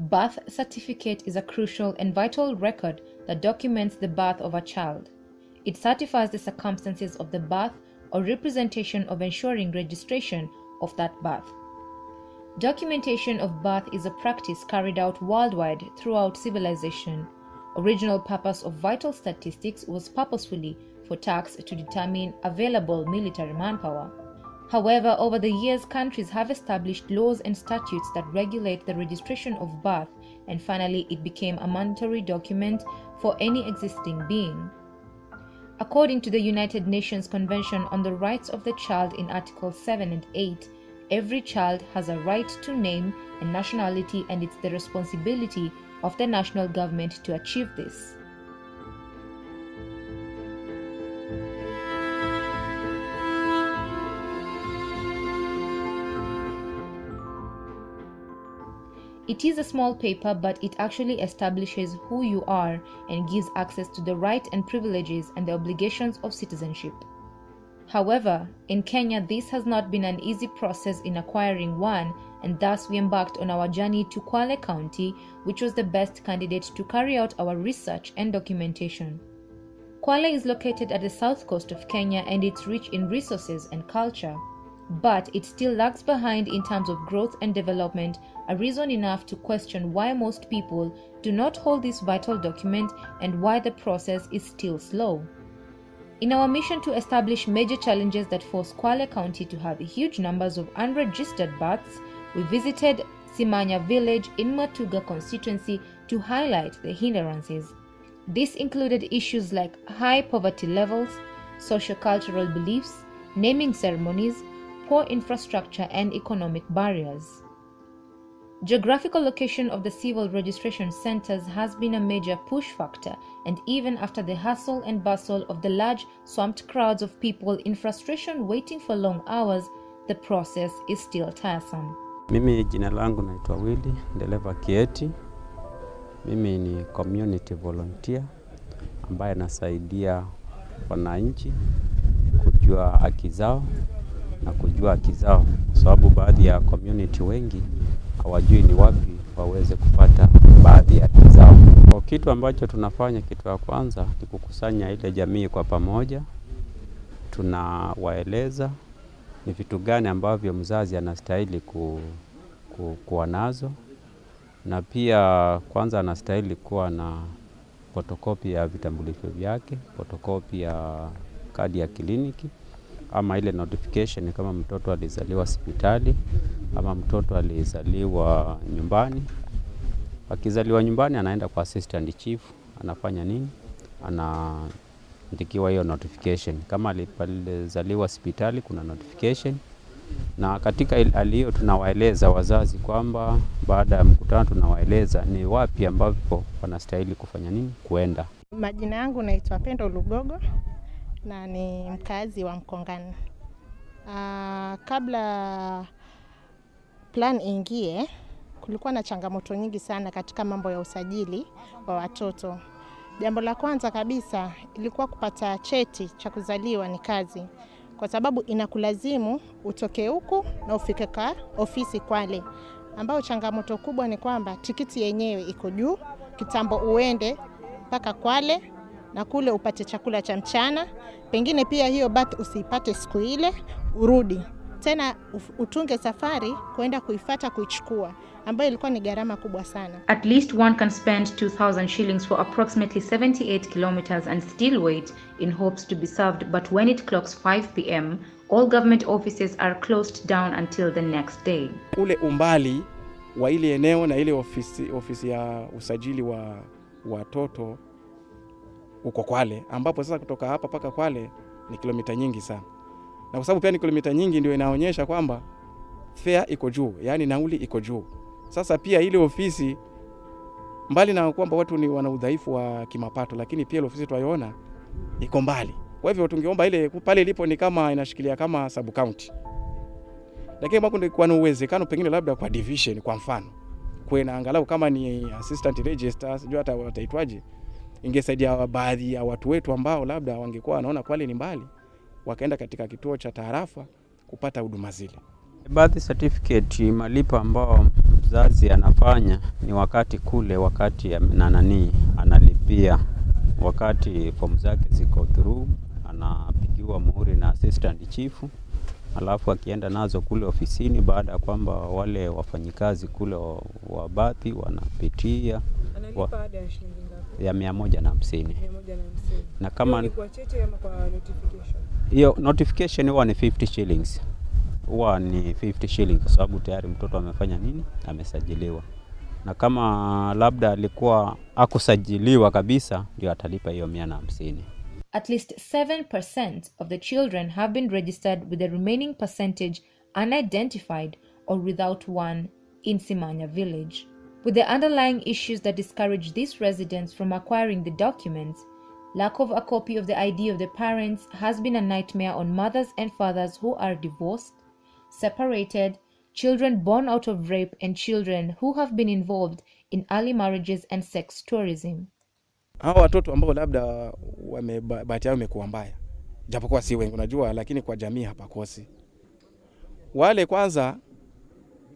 birth certificate is a crucial and vital record that documents the birth of a child. It certifies the circumstances of the birth or representation of ensuring registration of that birth. Documentation of birth is a practice carried out worldwide throughout civilization. Original purpose of vital statistics was purposefully for tax to determine available military manpower. However, over the years, countries have established laws and statutes that regulate the registration of birth, and finally it became a mandatory document for any existing being. According to the United Nations Convention on the Rights of the Child in Articles 7 and 8, every child has a right to name and nationality, and it's the responsibility of the national government to achieve this. It is a small paper, but it actually establishes who you are and gives access to the rights and privileges and the obligations of citizenship. However, in Kenya, this has not been an easy process in acquiring one, and thus we embarked on our journey to Kwale County, which was the best candidate to carry out our research and documentation. Kwale is located at the south coast of Kenya, and it's rich in resources and culture. But it still lags behind in terms of growth and development, a reason enough to question why most people do not hold this vital document and why the process is still slow. In our mission to establish major challenges that force Kwale County to have huge numbers of unregistered births, we visited Simanya village in Matuga constituency to highlight the hindrances. This included issues like high poverty levels, socio-cultural beliefs, naming ceremonies, poor infrastructure, and economic barriers. Geographical location of the civil registration centers has been a major push factor, and even after the hustle and bustle of the large swamped crowds of people in frustration waiting for long hours, the process is still tiresome. Mimi jina langu naitwa Willy Ndeleva Kieti. Mimi ni community volunteer ambaye nasaidia wananchi kujua haki zao na kujua haki zao, sababu baadhi ya community wengi hawajui ni wapi waweze kupata baadhi ya haki zao. Kwa kitu ambacho tunafanya, kitu ya kwanza ni kukusanya ile jamii kwa pamoja. Tunawaeleza ni vitu gani ambavyo mzazi anastahili kuwa nazo, na pia kwanza anastahili kuwa na fotokopi ya vitambulisho vyake, fotokopi ya kadi ya kliniki, ama ile notification kama mtoto alizaliwa hospitali ama mtoto alizaliwa nyumbani. Akizaliwa nyumbani anaenda kwa assistant chief, anafanya nini? Anaandikiwa hiyo notification. Kama alizaliwa hospitali kuna notification. Na katika hali hiyo tunawaeleza wazazi kwamba baada ya mkutano tunawaeleza ni wapi ambapo wanastahili kufanya nini, kuenda. Majina yangu naitwa Pendo Lugogo na ni mkazi wa Mkongani. Kabla plan ingie, kulikuwa na changamoto nyingi sana katika mambo ya usajili wa watoto. Jambo la kwanza kabisa ilikuwa kupata cheti cha kuzaliwa ni kazi, kwa sababu inakulazimu utoke huku na ufike kwa ofisi Kwale, ambao changamoto kubwa ni kwamba tikiti yenyewe iko juu, kitambo uende mpaka Kwale na kule upate chakula cha mchana, pengine pia hiyo birth usipate siku ile, urudi tena utunge safari kwenda kuifuata kuichukua, ambayo ilikuwa ni gharama kubwa sana. At least one can spend 2,000 shillings for approximately 78 kilometers and still wait in hopes to be served, but when it clocks 5 p.m, all government offices are closed down until the next day. Ule umbali wa ile eneo na ile ofisi ya usajili wa watoto uko Kwale, ambapo sasa kutoka hapa paka Kwale ni kilomita nyingi sana. Na kwa sababu pia ni kilomita nyingi ndio inaonyesha kwamba fare iko juu, yani nauli iko juu. Sasa pia ile ofisi, mbali na kwamba watu ni wana udhaifu wa kimapato, lakini pia ile ofisi tuaiona iko mbali. Kwa hivyo tungeomba ile pale ilipo ni kama inashikilia kama sub county. Lakini bado kuna uwezekano pengine labda kwa division, kwa mfano kuena angalau kama ni assistant register, sijui hata wataitwaje, ingesaidia baadhi ya watu wetu ambao labda wangekuwa wanaona Kwale ni mbali, wakaenda katika kituo cha tarafa kupata huduma zile. Birth certificate malipo ambao mzazi anafanya ni wakati analipia, wakati form zake ziko through, anapigiwa muhuri na assistant chief, alafu akienda nazo kule ofisini, baada ya kwamba wale wafanyikazi kule wa bathi wanapitia. Analipa ada ya shilingi ngapi? Ya 150. 150. Na kama ni kwa cheti ama kwa notification? Hiyo notification huwa ni 50 shillings. Huwa ni 50 shillings kwa sababu tayari mtoto amefanya nini? Amesajiliwa. Na kama labda alikuwa hakusajiliwa kabisa, ndio atalipa hiyo 150. At least 7% of the children have been registered, with the remaining percentage unidentified or without one in Simanya village. With the underlying issues that discourage these residents from acquiring the documents, lack of a copy of the ID of the parents has been a nightmare on mothers and fathers who are divorced, separated, children born out of rape, and children who have been involved in early marriages and sex tourism. Hao watoto ambao labda bahati yao imekuwa mbaya, japokuwa si wengi unajua, lakini kwa jamii hapakosi. Wale kwanza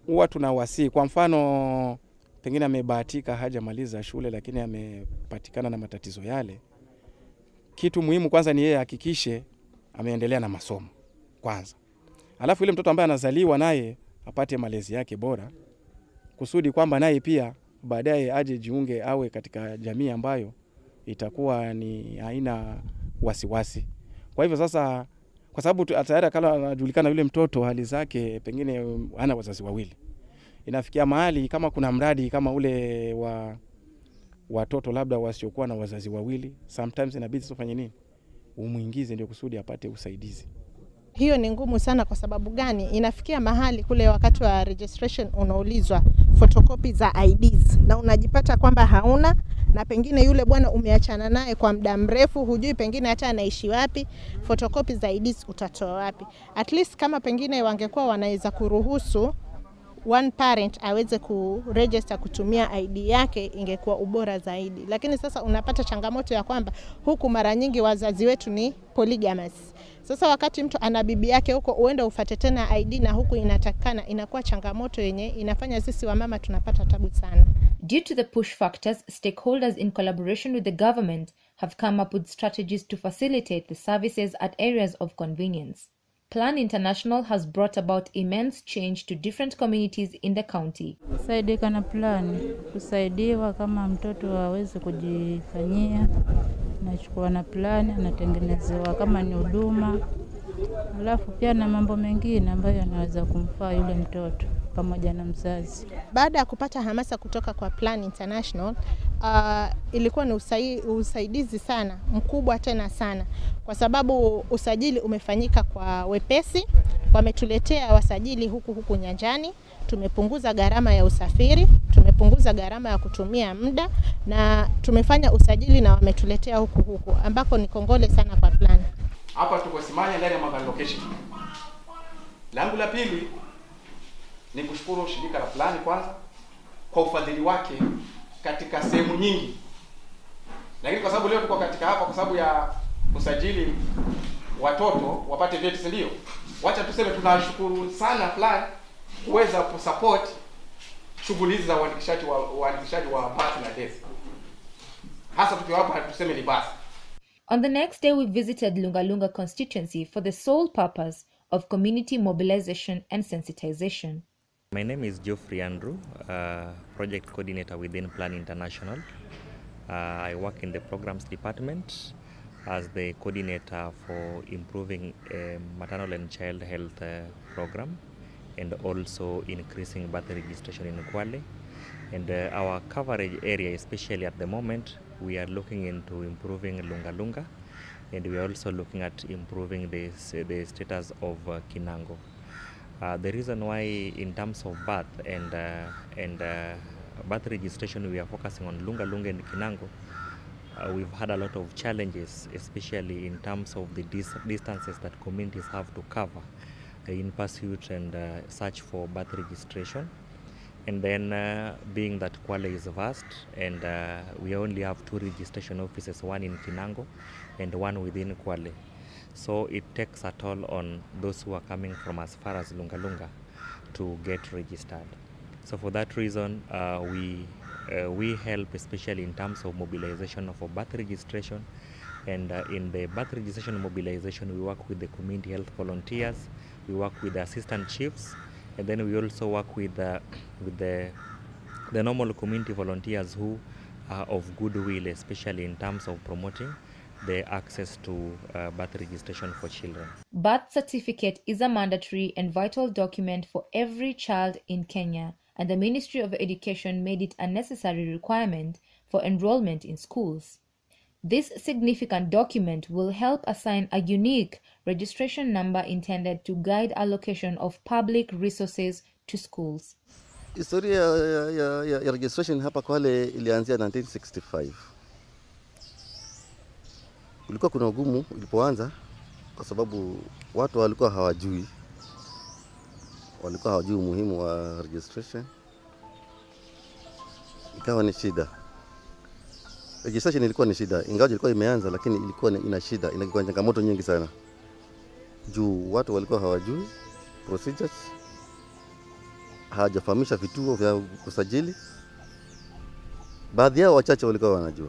huwa tunawasii, kwa mfano pengine amebahatika hajamaliza shule lakini amepatikana na matatizo yale. Kitu muhimu kwanza ni yeye hakikishe ameendelea na masomo kwanza. Alafu yule mtoto ambaye anazaliwa naye apate malezi yake bora, kusudi kwamba naye pia baadaye aje jiunge, awe katika jamii ambayo itakuwa ni haina wasiwasi. Kwa hivyo sasa, kwa sababu tayari kala anajulikana yule mtoto hali zake, pengine hana wazazi wawili, inafikia mahali kama kuna mradi kama ule wa watoto labda wasiokuwa na wazazi wawili, sometimes inabidi tufanye nini, umuingize ndio kusudi apate usaidizi. Hiyo ni ngumu sana. Kwa sababu gani? Inafikia mahali kule wakati wa registration unaulizwa photocopy za IDs na unajipata kwamba hauna, na pengine yule bwana umeachana naye kwa muda mrefu, hujui pengine hata anaishi wapi, photocopy za IDs utatoa wapi? At least kama pengine wangekuwa wanaweza kuruhusu one parent aweze kuregister kutumia ID yake, ingekuwa ubora zaidi. Lakini sasa unapata changamoto ya kwamba huku mara nyingi wazazi wetu ni polygamous. Sasa wakati mtu ana bibi yake huko, uende ufuate tena ID na huku inatakana, inakuwa changamoto yenye inafanya sisi wamama tunapata tabu sana. Due to the push factors, stakeholders in collaboration with the government have come up with strategies to facilitate the services at areas of convenience. Plan International has brought about immense change to different communities in the county. Saidika na plan, kusaidiwa kama mtoto aweze kujifanyia, nachukua na plan, anatengenezewa kama ni huduma, alafu pia na mambo mengine ambayo yanaweza kumfaa yule mtoto pamoja na mzazi. Baada ya kupata hamasa kutoka kwa Plan International, ilikuwa ni usaidizi sana, mkubwa tena sana, kwa sababu usajili umefanyika kwa wepesi. Wametuletea wasajili huku nyanjani, tumepunguza gharama ya usafiri, tumepunguza gharama ya kutumia muda, na tumefanya usajili na wametuletea huku ambako ni kongole sana kwa Plan. Hapa tuko Simanya ndani ya allocation. Langu la pili ni kushukuru shirika la Plan kwanza kwa ufadhili wake katika sehemu nyingi. Lakini kwa sababu leo tuko katika hapa kwa sababu ya usajili watoto wapate vyeti, si ndio? Wacha tuseme tunashukuru sana Plan kuweza kusupport shughuli za uandikishaji wa birth na death. Hasa tukiwa hapa tuseme ni basi. On the next day, we visited Lungalunga constituency for the sole purpose of community mobilization and sensitization. My name is Geoffrey Andrew, project coordinator within Plan International. I work in the programs department as the coordinator for improving maternal and child health program, and also increasing birth registration in Kwale. And our coverage area, especially at the moment, we are looking into improving Lungalunga, and we are also looking at improving the status of Kinango. The reason why in terms of birth and birth registration we are focusing on Lungalunga and Kinango, we've had a lot of challenges, especially in terms of the distances that communities have to cover in pursuit and search for birth registration. And then being that Kwale is vast, and we only have 2 registration offices, one in Kinango and one within Kwale. So it takes a toll on those who are coming from as far as Lungalunga to get registered. So for that reason, we help especially in terms of mobilization of birth registration, and in the birth registration and mobilization, we work with the community health volunteers, we work with the assistant chiefs, and then we also work with the normal community volunteers who are of goodwill, especially in terms of promoting the access to birth registration for children. Birth certificate is a mandatory and vital document for every child in Kenya, and the Ministry of Education made it a necessary requirement for enrollment in schools. This significant document will help assign a unique registration number intended to guide allocation of public resources to schools. Historia ya registration hapa Kwale ilianzia 1965. Kulikuwa kuna ugumu ilipoanza kwa sababu watu walikuwa hawajui umuhimu wa registration. Ikawa ni shida. Registration ilikuwa ni shida, ingawa ilikuwa imeanza, lakini ilikuwa ina shida, ilikuwa changamoto nyingi sana. Juu watu walikuwa hawajui procedures, hawajafahamisha vituo vya kusajili. Baadhi yao wachache walikuwa wanajua.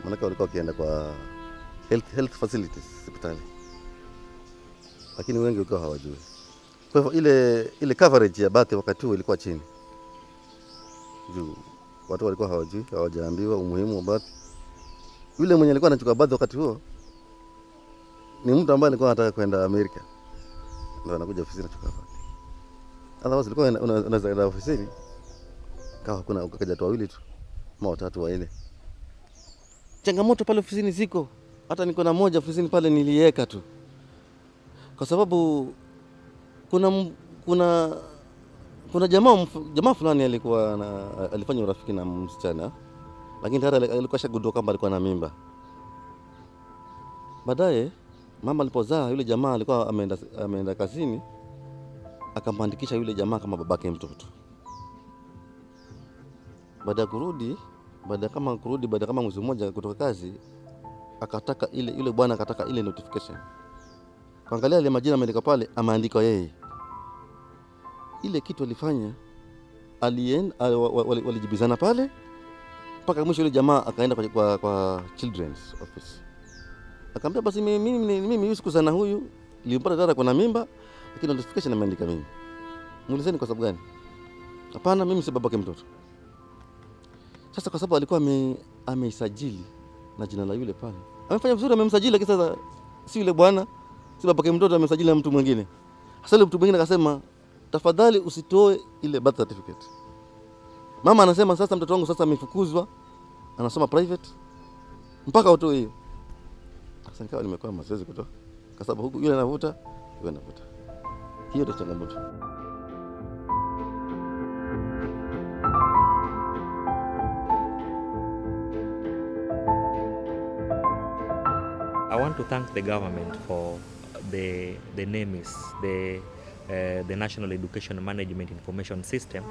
Maana walikuwa wakienda kwa health facilities, hospitali. Lakini wengi walikuwa hawajui. Kwa hivyo ile coverage ya birth wakati huo ilikuwa chini. Juu watu walikuwa hawajui, hawajaambiwa umuhimu wa birth. Yule mwenye alikuwa anachukua birth wakati huo ni mtu ambaye alikuwa anataka kwenda Amerika. Ndio anakuja ofisini anachukua birth. Otherwise alikuwa unaweza kwenda ofisini kama kuna ukaja tu wawili tu, ama watatu wanne. Changamoto pale ofisini ziko. Hata niko na moja ofisini pale niliweka tu. Kwa sababu kuna jamaa fulani alifanya urafiki na msichana, lakini tayari alikuwa shagundua kwamba alikuwa na mimba. Baadaye mama alipozaa, yule jamaa alikuwa ameenda kazini, akamwandikisha yule jamaa kama babake mtoto. Baada kama mwezi mmoja kutoka kazi, akataka yule bwana akataka ile notification. Kaangalia ile majina ameandika pale, ameandika yeye. Ile kitu alifanya, walijibizana pale mpaka mwisho yule jamaa akaenda kwa children's office. Akamwambia basi mimi siku sana huyu nilimpata dada kuna mimba, lakini notification ameandika mimi. Muulizeni kwa sababu gani? Hapana, mimi si babake mtoto. Sasa kwa sababu alikuwa ameisajili na jina la yule pale. Amefanya vizuri, amemsajili, lakini sasa si yule bwana, si babake mtoto, amesajili na mtu mwingine. Sasa yule mtu mwingine akasema, tafadhali usitoe ile birth certificate. Mama anasema sasa mtoto wangu sasa amefukuzwa, anasoma private, mpaka utoe hiyo. Sasa nikawa nimekuwa mazoezi kutoa, kwa sababu huku yule anavuta, yule anavuta. Hiyo ndio changamoto. I want to thank the government for the NEMIS, the National Education Management Information System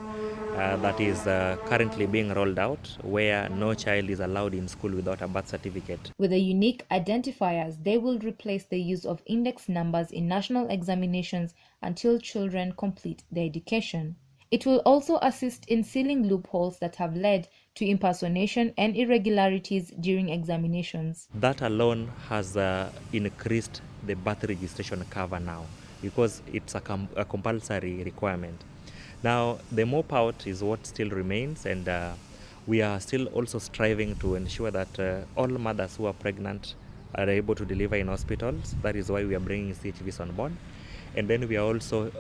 that is currently being rolled out, where no child is allowed in school without a birth certificate. With the unique identifiers, they will replace the use of index numbers in national examinations until children complete their education. It will also assist in sealing loopholes that have led to impersonation and irregularities during examinations. That alone has increased the birth registration cover now, because it's a compulsory requirement. Now, the MOP out is what still remains, and we are still also striving to ensure that all mothers who are pregnant are able to deliver in hospitals. That is why we are bringing CHVs on board. And then we are also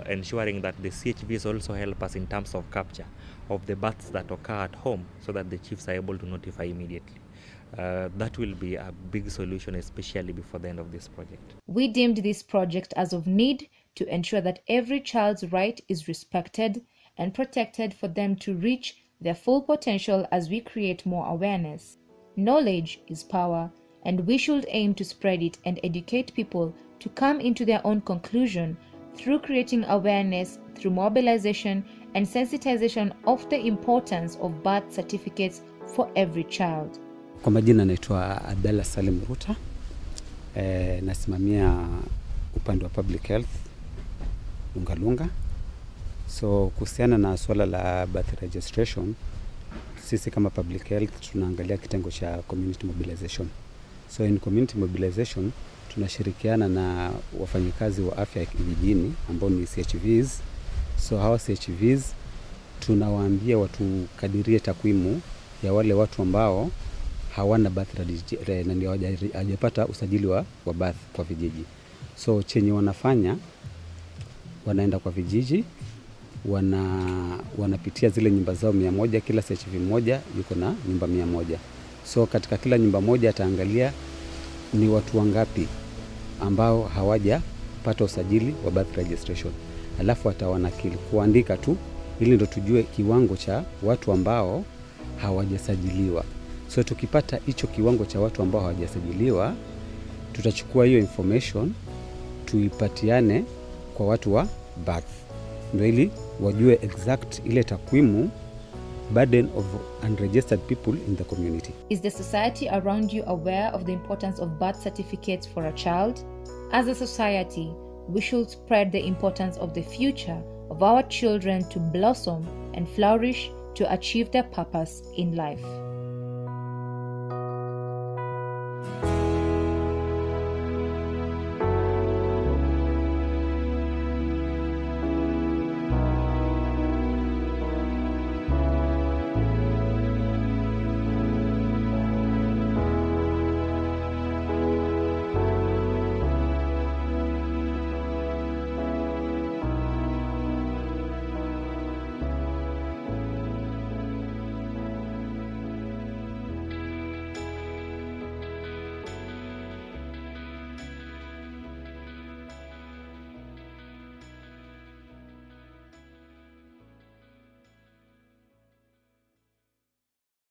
ensuring that the CHVs also help us in terms of capture of the births that occur at home, so that the chiefs are able to notify immediately. That will be a big solution, especially before the end of this project. We deemed this project as of need to ensure that every child's right is respected and protected for them to reach their full potential as we create more awareness. Knowledge is power, and we should aim to spread it and educate people to come into their own conclusion through creating awareness, through mobilization and sensitization of the importance of birth certificates for every child. Kwa majina naitwa Abdalla Salim Ruta. Nasimamia upande wa public health Lungalunga. So kuhusiana na swala la birth registration, sisi kama public health tunaangalia kitengo cha community mobilization. So in community mobilization tunashirikiana na wafanyikazi wa afya vijijini ambao ni CHVs. So hawa CHVs tunawaambia watukadirie takwimu ya wale watu ambao hawana birth na hawajapata usajili wa birth kwa vijiji. So chenye wanafanya, wanaenda kwa vijiji, wanapitia zile nyumba zao 100, kila CHV moja yuko na nyumba 100. So katika kila nyumba moja ataangalia ni watu wangapi ambao hawajapata usajili wa birth registration. Alafu atawanakili kuandika tu, ili ndo tujue kiwango cha watu ambao hawajasajiliwa. So tukipata hicho kiwango cha watu ambao hawajasajiliwa, tutachukua hiyo information tuipatiane kwa watu wa birth, ndio ili wajue exact ile takwimu burden of unregistered people in the community. Is the society around you aware of the importance of birth certificates for a child? As a society, we should spread the importance of the future of our children to blossom and flourish to achieve their purpose in life.